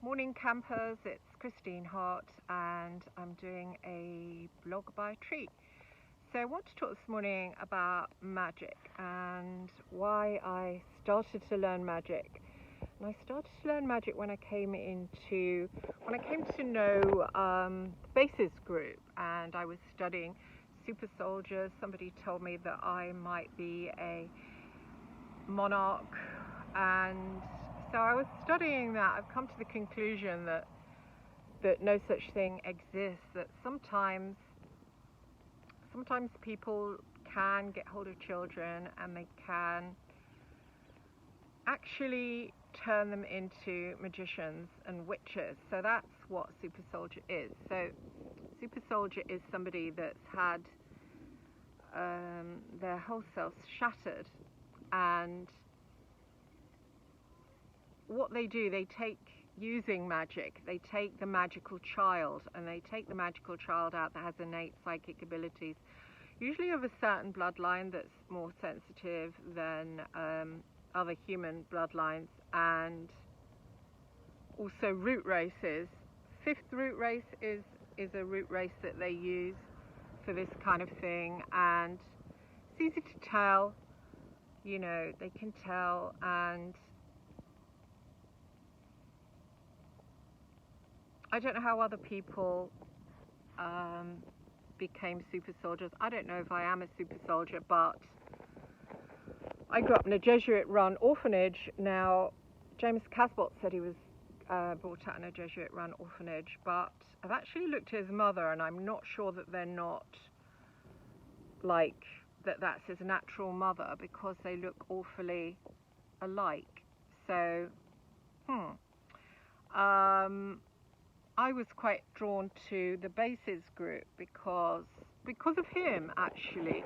Morning campers, it's Christine Hart and I'm doing a blog by treat. So I want to talk this morning about magic and why I started to learn magic. And I started to learn magic when I came to know the Basis group, and I was studying super soldiers. Somebody told me that I might be a monarch, and so I was studying that. I've come to the conclusion that no such thing exists, that sometimes people can get hold of children and they can actually turn them into magicians and witches. So that's what super soldier is. So super soldier is somebody that's had their whole self shattered, and what they do, they take, using magic, they take the magical child and they take the magical child out that has innate psychic abilities, usually of a certain bloodline that's more sensitive than other human bloodlines, and also root races. Fifth root race is a root race that they use for this kind of thing, and it's easy to tell, they can tell. And I don't know how other people became super soldiers. I don't know if I am a super soldier, but I grew up in a Jesuit-run orphanage. Now, James Casbolt said he was brought up in a Jesuit-run orphanage, but I've actually looked at his mother, and I'm not sure that they're not like that's his natural mother, because they look awfully alike. So, I was quite drawn to the Basis group because of him, actually.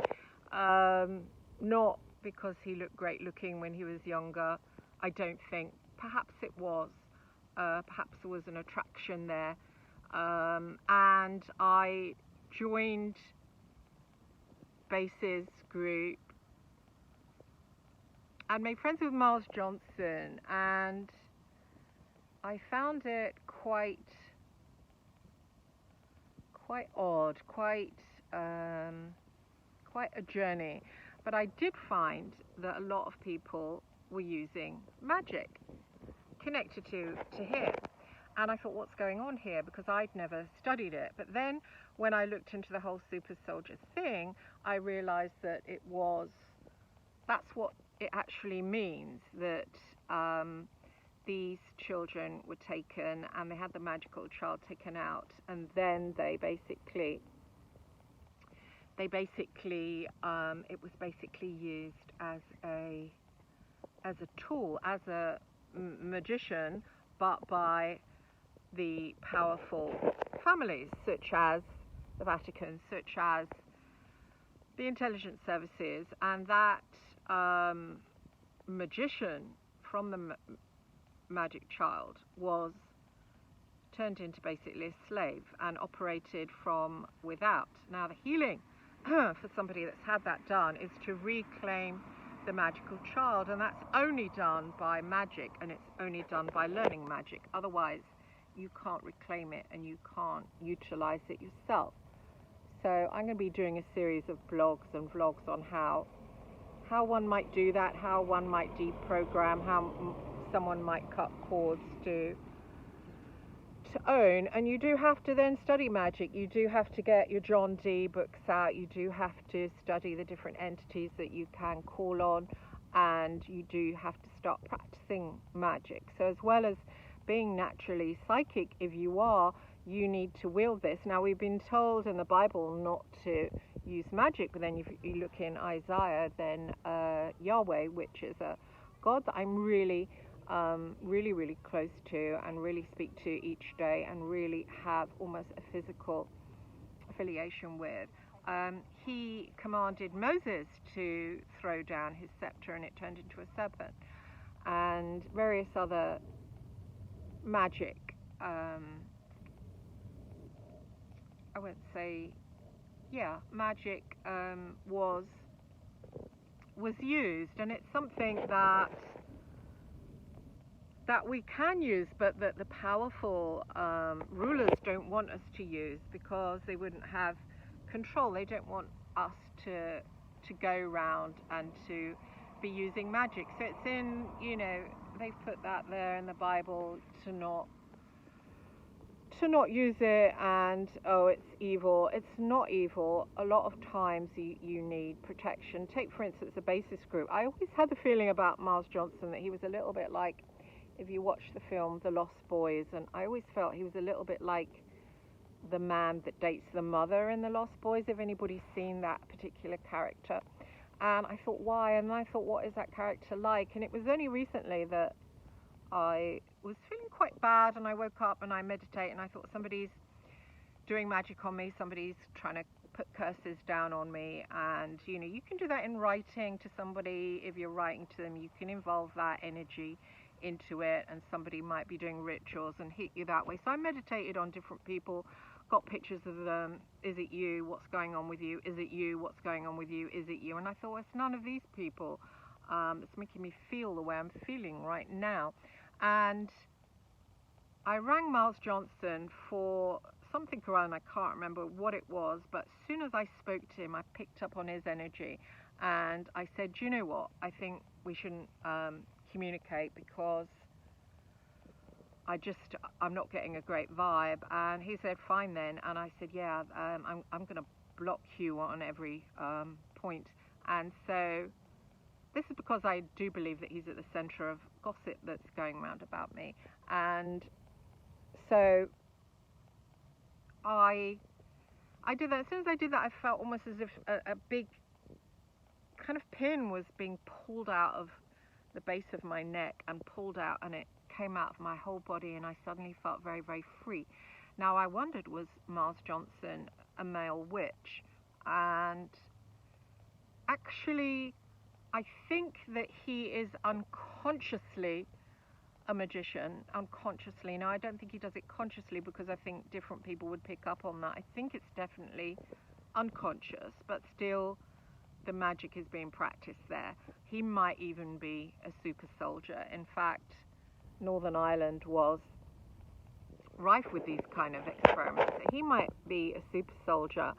Not because he looked great looking when he was younger. I don't think. Perhaps it was. Perhaps there was an attraction there. And I joined Basis group and made friends with Miles Johnson, and I found it quite odd, quite a journey. But I did find that a lot of people were using magic connected to him. And I thought, what's going on here? Because I'd never studied it. But then when I looked into the whole super soldier thing, I realized that that's what it actually means, that these children were taken and they had the magical child taken out, and then it was basically used as a tool, as a magician, but by the powerful families such as the Vatican, such as the intelligence services, and that magician from the magic child was turned into basically a slave and operated from without. Now, the healing for somebody that's had that done is to reclaim the magical child, and that's only done by magic, and it's only done by learning magic. Otherwise, you can't reclaim it and you can't utilize it yourself. So I'm going to be doing a series of blogs and vlogs on how one might do that, how one might deprogram, how someone might cut cords to own. And you do have to then study magic. You do have to get your John Dee books out. You do have to study the different entities that you can call on, and you do have to start practicing magic. So as well as being naturally psychic, if you are, you need to wield this. Now, we've been told in the Bible not to use magic, but then if you look in Isaiah, then Yahweh, which is a God that I'm really close to and really speak to each day and really have almost a physical affiliation with, he commanded Moses to throw down his scepter and it turned into a serpent, and various other magic, I won't say, magic was used, and it's something that that we can use, but that the powerful rulers don't want us to use because they wouldn't have control. They don't want us to go round and to be using magic. So it's in, they've put that there in the Bible to not use it, and oh, it's evil. It's not evil. A lot of times you need protection. Take, for instance, the basis group. I always had the feeling about Miles Johnson that he was a little bit like, if you watch the film The Lost Boys, and I always felt he was a little bit like the man that dates the mother in The Lost Boys, if anybody's seen that particular character. And I thought, why? And I thought, what is that character like? And it was only recently that I was feeling quite bad, and I woke up and I meditate, and I thought, somebody's doing magic on me, somebody's trying to put curses down on me. And you can do that in writing to somebody. If you're writing to them, you can involve that energy into it, and somebody might be doing rituals and hit you that way. So I meditated on different people, got pictures of them. Is it you? What's going on with you? Is it you? What's going on with you? Is it you? And I thought, well, it's none of these people. It's making me feel the way I'm feeling right now. And I rang Miles Johnson for something around, I can't remember what it was, but as soon as I spoke to him, I picked up on his energy, and I said, you know what, I think we shouldn't communicate because I'm not getting a great vibe. And he said, fine then. And I said, yeah, I'm going to block you on every point. And so this is because I do believe that he's at the center of gossip that's going around about me. And so I did that. As soon as I did that, I felt almost as if a big kind of pin was being pulled out of the base of my neck and pulled out, and it came out of my whole body, and I suddenly felt very, very free. Now, I wondered, was Miles Johnson a male witch? And actually, I think that he is unconsciously a magician, unconsciously. Now, I don't think he does it consciously, because I think different people would pick up on that. I think it's definitely unconscious, but still the magic is being practiced there. He might even be a super soldier. In fact, Northern Ireland was rife with these kind of experiments. He might be a super soldier,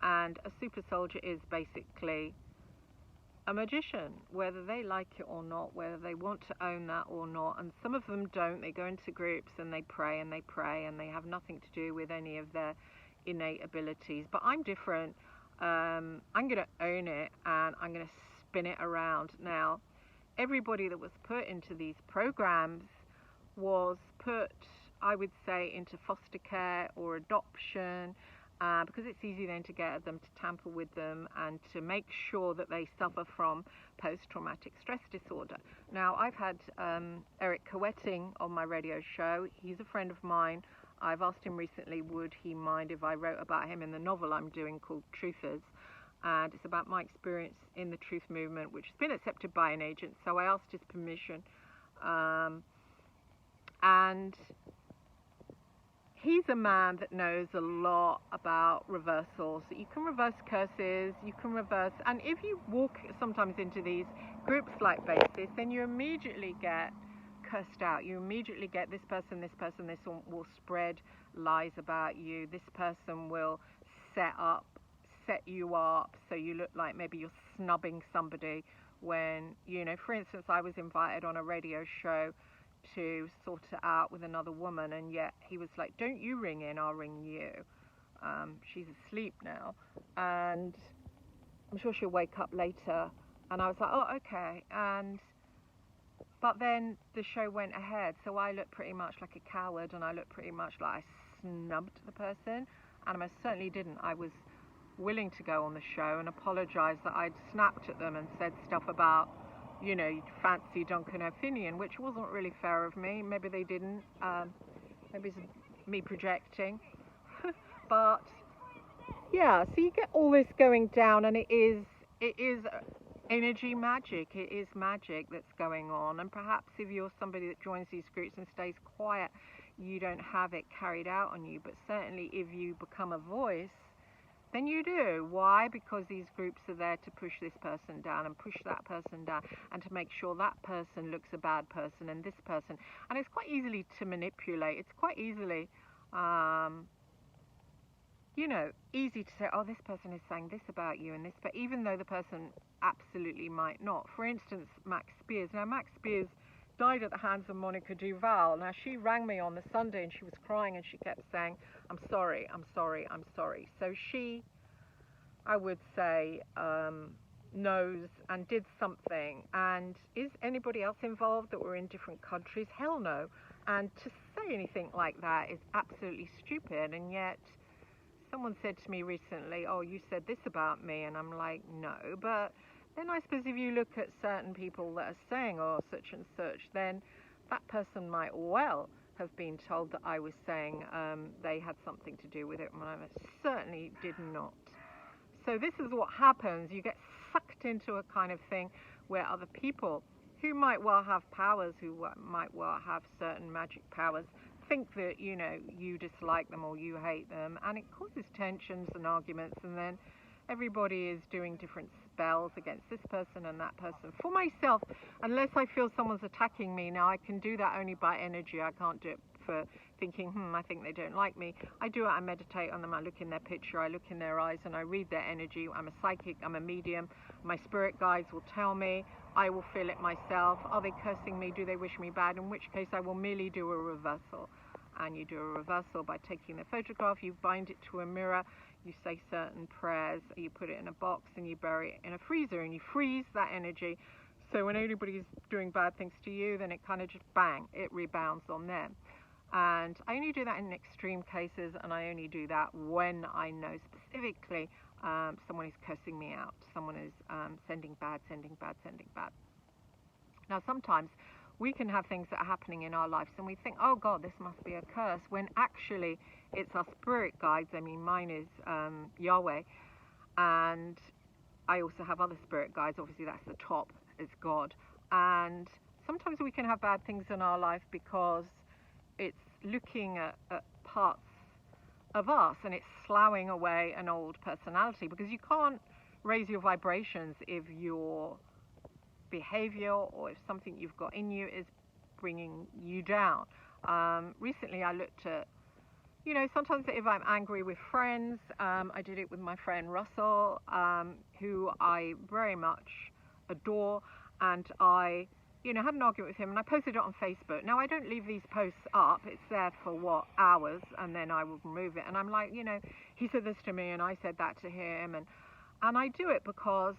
and a super soldier is basically a magician, whether they like it or not, whether they want to own that or not. And some of them don't. They go into groups and they pray and they pray, and they have nothing to do with any of their innate abilities. But I'm different. I'm going to own it, and I'm going to spin it around. Now, everybody that was put into these programs was put, I would say, into foster care or adoption, because it's easy then to get them to tamper with them and to make sure that they suffer from post-traumatic stress disorder. Now, I've had Eric Coetting on my radio show. He's a friend of mine. I've asked him recently, would he mind if I wrote about him in the novel I'm doing called Truthers? And it's about my experience in the truth movement, which has been accepted by an agent. So I asked his permission. And he's a man that knows a lot about reversals. You can reverse curses, you can reverse, and if you walk sometimes into these groups like Basis, then you immediately get cursed out. You immediately get this person, this one will spread lies about you. This person will set you up so you look like maybe you're snubbing somebody when, for instance, I was invited on a radio show to sort it out with another woman, and yet he was like, don't you ring in, I'll ring you. She's asleep now, and I'm sure she'll wake up later. And I was like, oh, okay. But then the show went ahead, so I looked pretty much like a coward, and I looked pretty much like I snubbed the person, and I most certainly didn't. I was willing to go on the show and apologize that I'd snapped at them and said stuff about, fancy Duncan O'Finian, which wasn't really fair of me. Maybe they didn't. Maybe it's me projecting. But yeah, so you get all this going down, and it is energy magic. It is magic that's going on. And perhaps if you're somebody that joins these groups and stays quiet, you don't have it carried out on you. But certainly if you become a voice, then you do. Why? Because these groups are there to push this person down and push that person down and to make sure that person looks a bad person and this person. And it's quite easily to manipulate. It's quite easily, easy to say, oh, this person is saying this about you and this, but even though the person absolutely might not. For instance, Max Spears. Now, Max Spears died at the hands of Monica Duval. Now, she rang me on the Sunday and she was crying and she kept saying, I'm sorry, I'm sorry, I'm sorry. So she, I would say, knows and did something. And is anybody else involved that were in different countries? Hell no. And to say anything like that is absolutely stupid. And yet someone said to me recently, oh, you said this about me. And I'm like, no. But then I suppose if you look at certain people that are saying, oh, such and such, then that person might well have been told that I was saying they had something to do with it, when I certainly did not. So this is what happens. You get sucked into a kind of thing where other people who might well have powers, who might well have certain magic powers, think that, you dislike them or you hate them, and it causes tensions and arguments, and then everybody is doing different spells against this person and that person. For myself, unless I feel someone's attacking me, now I can do that only by energy. I can't do it for thinking, I think they don't like me. I do it, I meditate on them, I look in their picture, I look in their eyes, and I read their energy. I'm a psychic, I'm a medium. My spirit guides will tell me. I will feel it myself. Are they cursing me? Do they wish me bad? In which case I will merely do a reversal. And you do a reversal by taking the photograph, you bind it to a mirror, you say certain prayers, you put it in a box and you bury it in a freezer and you freeze that energy. So when anybody's doing bad things to you, then it kind of just bang, it rebounds on them. And I only do that in extreme cases, and I only do that when I know specifically someone is cursing me out, someone is sending bad. Now sometimes we can have things that are happening in our lives and we think, oh God, this must be a curse, when actually it's our spirit guides. I mean, mine is Yahweh, and I also have other spirit guides. Obviously that's the top, is God. And sometimes we can have bad things in our life because it's looking at parts of us and it's sloughing away an old personality, because you can't raise your vibrations if your behavior or if something you've got in you is bringing you down. Recently I looked at, sometimes if I'm angry with friends, I did it with my friend Russell, who I very much adore, and I had an argument with him and I posted it on Facebook. Now I don't leave these posts up, it's there for hours, and then I will remove it. And I'm like, he said this to me and I said that to him, and I do it because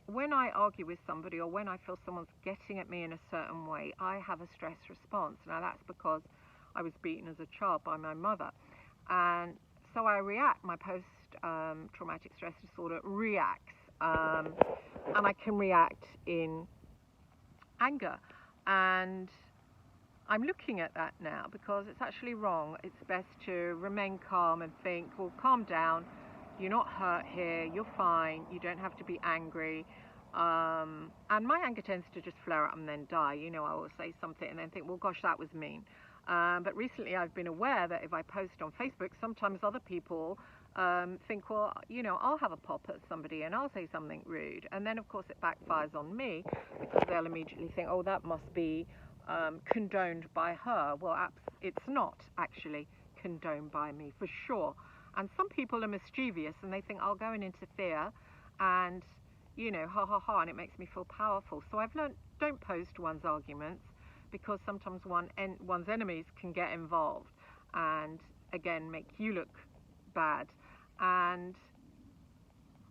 when I argue with somebody or when I feel someone's getting at me in a certain way, I have a stress response. Now that's because I was beaten as a child by my mother, and so I react. My post-traumatic stress disorder reacts, and I can react in anger, and I'm looking at that now because it's actually wrong. It's best to remain calm and think, well, calm down, you're not hurt here, you're fine, you don't have to be angry. And my anger tends to just flare up and then die. I will say something and then think, well, gosh, that was mean. But recently I've been aware that if I post on Facebook, sometimes other people think, well, I'll have a pop at somebody and I'll say something rude. And then, of course, it backfires on me because they'll immediately think, oh, that must be condoned by her. Well, it's not actually condoned by me, for sure. And some people are mischievous and they think, I'll go and interfere and, ha ha ha, and it makes me feel powerful. So I've learned, don't post one's arguments, because sometimes one's enemies can get involved and, again, make you look bad. And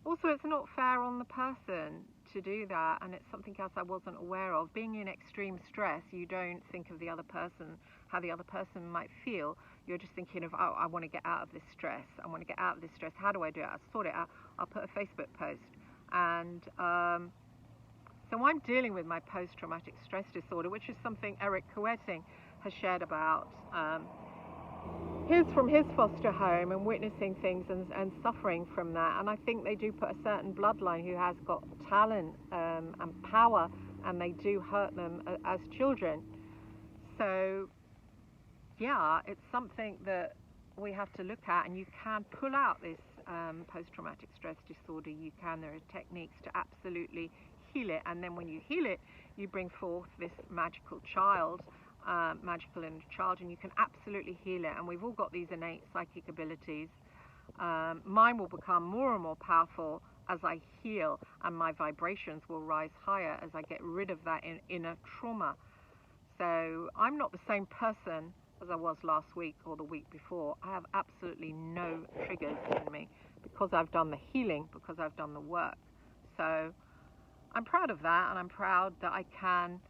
also, it's not fair on the person to do that, and it's something else I wasn't aware of. Being in extreme stress, you don't think of the other person, how the other person might feel. You're just thinking of, oh, I want to get out of this stress. I want to get out of this stress. How do I do it? I'll sort it out. I'll put a Facebook post. And so I'm dealing with my post-traumatic stress disorder, which is something Eric Coetting has shared about. He's from his foster home and witnessing things and suffering from that. And I think they do put a certain bloodline who has got talent and power, and they do hurt them as children. So, yeah, it's something that we have to look at, and you can pull out this post-traumatic stress disorder, there are techniques to absolutely heal it. And then when you heal it, you bring forth this magical inner child, and you can absolutely heal it. And we've all got these innate psychic abilities. Mine will become more and more powerful as I heal, and my vibrations will rise higher as I get rid of that inner trauma. So I'm not the same person as I was last week or the week before. I have absolutely no triggers in me because I've done the healing, because I've done the work. So I'm proud of that, and I'm proud that I can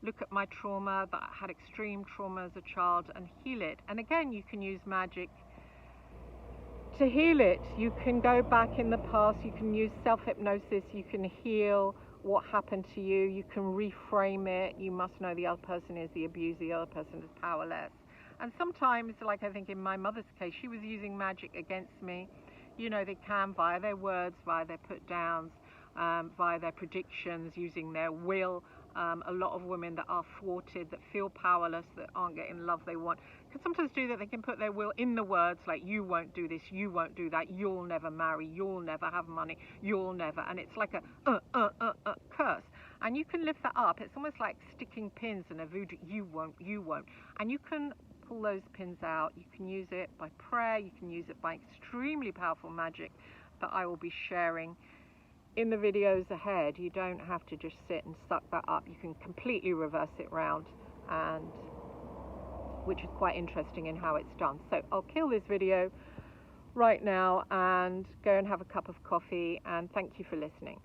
look at my trauma, that I had extreme trauma as a child, and heal it. And again, you can use magic to heal it. You can go back in the past, you can use self-hypnosis, you can heal what happened to you, you can reframe it. You must know the other person is the abuser, the other person is powerless. And sometimes, like I think in my mother's case, she was using magic against me. You know, they can via their words, via their put-downs, via their predictions, using their will. A lot of women that are thwarted, that feel powerless, that aren't getting love they want, can sometimes do that. They can put their will in the words, like, you won't do this, you won't do that, you'll never marry, you'll never have money, you'll never. And it's like a curse. And you can lift that up. It's almost like sticking pins in a voodoo. You won't, you won't. And you can pull those pins out. You can use it by prayer. You can use it by extremely powerful magic that I will be sharing in the videos ahead. You don't have to just sit and suck that up. You can completely reverse it round, and which is quite interesting in how it's done. So I'll kill this video right now and go and have a cup of coffee, and thank you for listening.